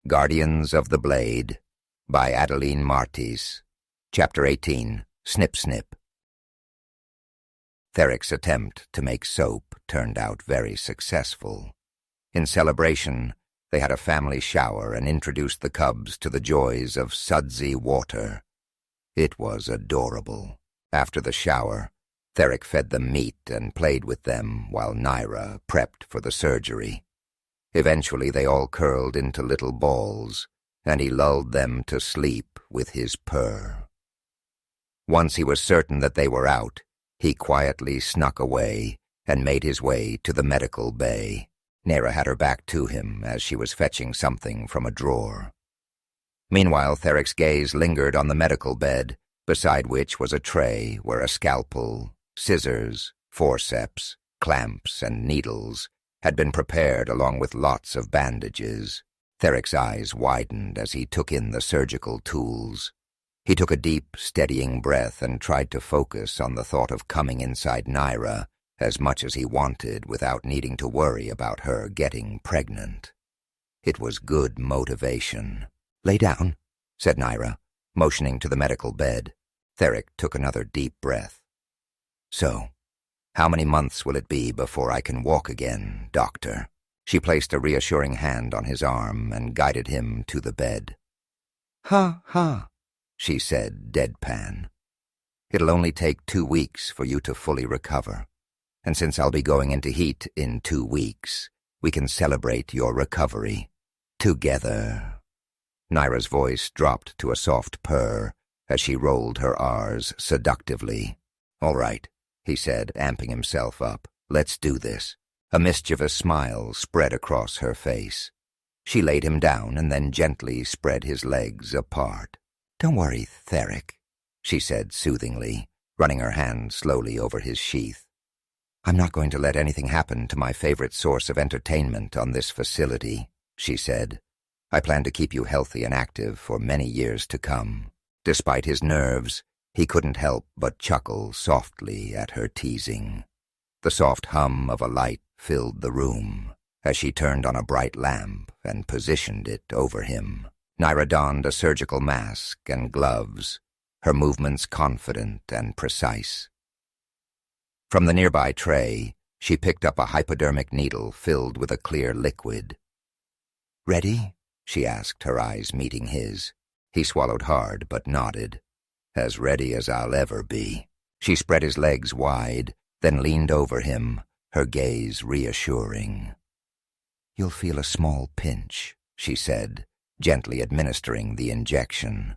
Guardians of the B.L.A.D.E. by Adalene Martis. Chapter 18. Snip, Snip. Therak's attempt to make soap turned out very successful. In celebration, they had a family shower and introduced the cubs to the joys of sudsy water. It was adorable. After the shower, Therak fed them meat and played with them while Nyra prepped for the surgery. Eventually they all curled into little balls, and he lulled them to sleep with his purr. Once he was certain that they were out, he quietly snuck away and made his way to the medical bay. Nyra had her back to him as she was fetching something from a drawer. Meanwhile, Therak's gaze lingered on the medical bed, beside which was a tray where a scalpel, scissors, forceps, clamps, and needles had been prepared along with lots of bandages. Therak's eyes widened as he took in the surgical tools. He took a deep, steadying breath and tried to focus on the thought of coming inside Nyra as much as he wanted without needing to worry about her getting pregnant. It was good motivation. "Lay down," said Nyra, motioning to the medical bed. Therak took another deep breath. "So, how many months will it be before I can walk again, doctor?" She placed a reassuring hand on his arm and guided him to the bed. "Ha, ha," she said, deadpan. "It'll only take 2 weeks for you to fully recover. And since I'll be going into heat in 2 weeks, we can celebrate your recovery together." Nyra's voice dropped to a soft purr as she rolled her R's seductively. "All right," he said, amping himself up. "Let's do this." A mischievous smile spread across her face. She laid him down and then gently spread his legs apart. "Don't worry, Therak," she said soothingly, running her hand slowly over his sheath. "I'm not going to let anything happen to my favorite source of entertainment on this facility," she said. "I plan to keep you healthy and active for many years to come." Despite his nerves, he couldn't help but chuckle softly at her teasing. The soft hum of a light filled the room as she turned on a bright lamp and positioned it over him. Nyra donned a surgical mask and gloves, her movements confident and precise. From the nearby tray, she picked up a hypodermic needle filled with a clear liquid. "Ready?" she asked, her eyes meeting his. He swallowed hard but nodded. "As ready as I'll ever be." She spread his legs wide, then leaned over him, her gaze reassuring. "You'll feel a small pinch," she said, gently administering the injection.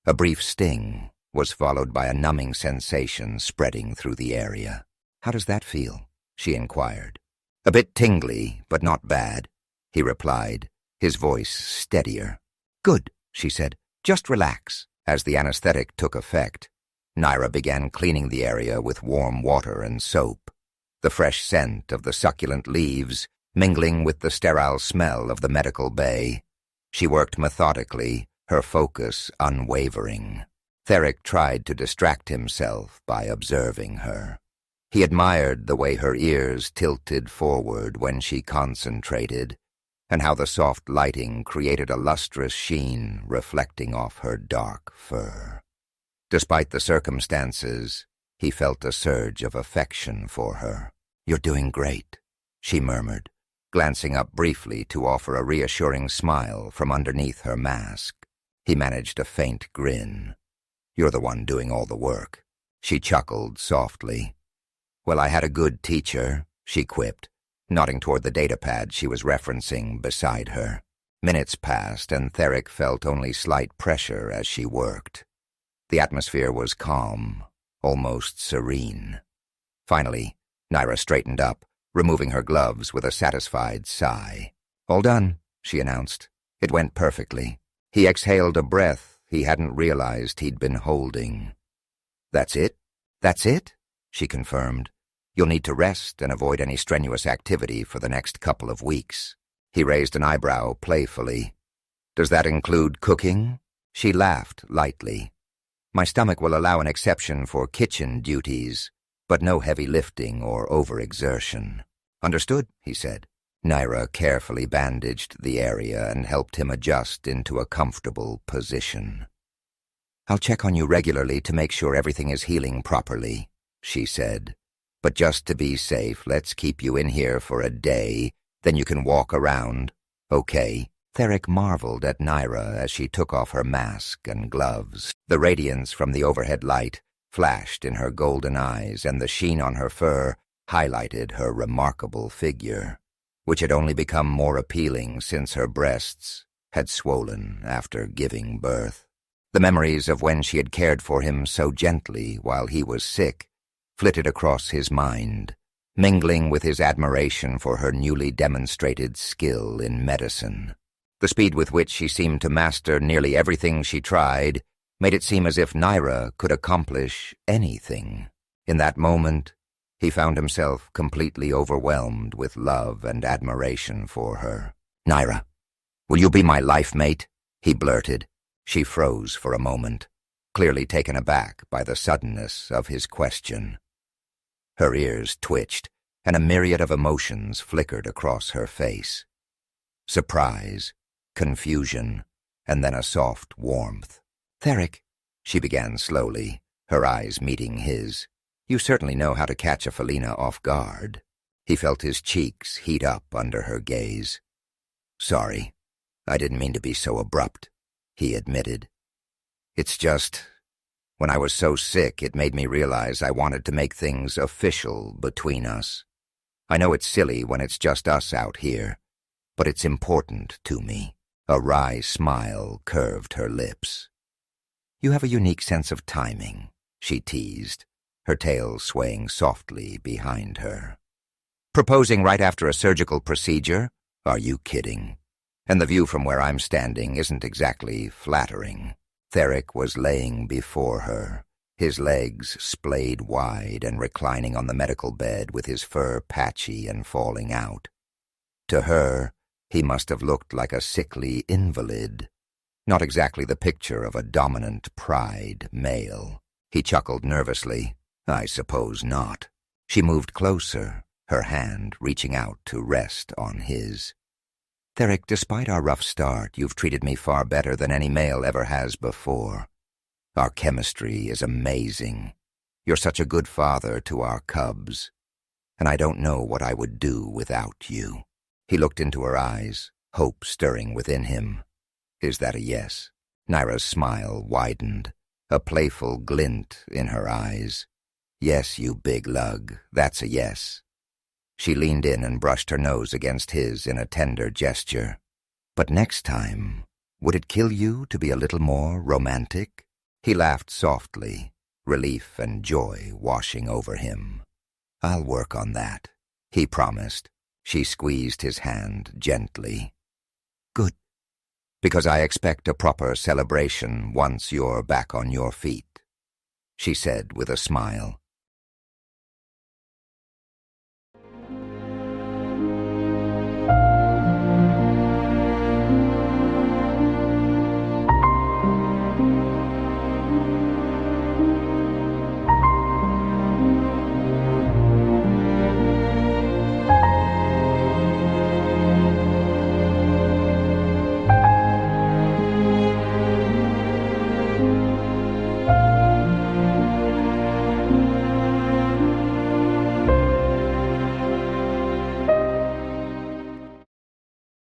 A brief sting was followed by a numbing sensation spreading through the area. "How does that feel?" she inquired. "A bit tingly, but not bad," he replied, his voice steadier. "Good," she said. "Just relax." As the anesthetic took effect, Nyra began cleaning the area with warm water and soap, the fresh scent of the succulent leaves mingling with the sterile smell of the medical bay. She worked methodically, her focus unwavering. Therak tried to distract himself by observing her. He admired the way her ears tilted forward when she concentrated, and how the soft lighting created a lustrous sheen reflecting off her dark fur. Despite the circumstances, he felt a surge of affection for her. "You're doing great," she murmured, glancing up briefly to offer a reassuring smile from underneath her mask. He managed a faint grin. "You're the one doing all the work." She chuckled softly. "Well, I had a good teacher," she quipped, nodding toward the datapad she was referencing beside her. Minutes passed, and Therak felt only slight pressure as she worked. The atmosphere was calm, almost serene. Finally, Nyra straightened up, removing her gloves with a satisfied sigh. "All done," she announced. "It went perfectly." He exhaled a breath he hadn't realized he'd been holding. "That's it?" "That's it," she confirmed. "You'll need to rest and avoid any strenuous activity for the next couple of weeks." He raised an eyebrow playfully. "Does that include cooking?" She laughed lightly. "My stomach will allow an exception for kitchen duties, but no heavy lifting or overexertion." "Understood," he said. Nyra carefully bandaged the area and helped him adjust into a comfortable position. "I'll check on you regularly to make sure everything is healing properly," she said. "But just to be safe, let's keep you in here for a day, then you can walk around, okay?" Therak marveled at Nyra as she took off her mask and gloves. The radiance from the overhead light flashed in her golden eyes, and the sheen on her fur highlighted her remarkable figure, which had only become more appealing since her breasts had swollen after giving birth. The memories of when she had cared for him so gently while he was sick flitted across his mind, mingling with his admiration for her newly demonstrated skill in medicine. The speed with which she seemed to master nearly everything she tried made it seem as if Nyra could accomplish anything. In that moment, he found himself completely overwhelmed with love and admiration for her. "Nyra, will you be my life mate?" he blurted. She froze for a moment, clearly taken aback by the suddenness of his question. Her ears twitched, and a myriad of emotions flickered across her face. Surprise, confusion, and then a soft warmth. "Therak," she began slowly, her eyes meeting his, "you certainly know how to catch a feline off guard." He felt his cheeks heat up under her gaze. "Sorry, I didn't mean to be so abrupt," he admitted. "It's just, when I was so sick, it made me realize I wanted to make things official between us. I know it's silly when it's just us out here, but it's important to me." A wry smile curved her lips. "You have a unique sense of timing," she teased, her tail swaying softly behind her. "Proposing right after a surgical procedure? Are you kidding? And the view from where I'm standing isn't exactly flattering." Therak was laying before her, his legs splayed wide and reclining on the medical bed with his fur patchy and falling out. To her, he must have looked like a sickly invalid, not exactly the picture of a dominant pride male. He chuckled nervously. "I suppose not." She moved closer, her hand reaching out to rest on his. "Therak, despite our rough start, you've treated me far better than any male ever has before. Our chemistry is amazing. You're such a good father to our cubs, and I don't know what I would do without you." He looked into her eyes, hope stirring within him. "Is that a yes?" Nyra's smile widened, a playful glint in her eyes. "Yes, you big lug, that's a yes." She leaned in and brushed her nose against his in a tender gesture. "But next time, would it kill you to be a little more romantic?" He laughed softly, relief and joy washing over him. "I'll work on that," he promised. She squeezed his hand gently. "Good, because I expect a proper celebration once you're back on your feet," she said with a smile.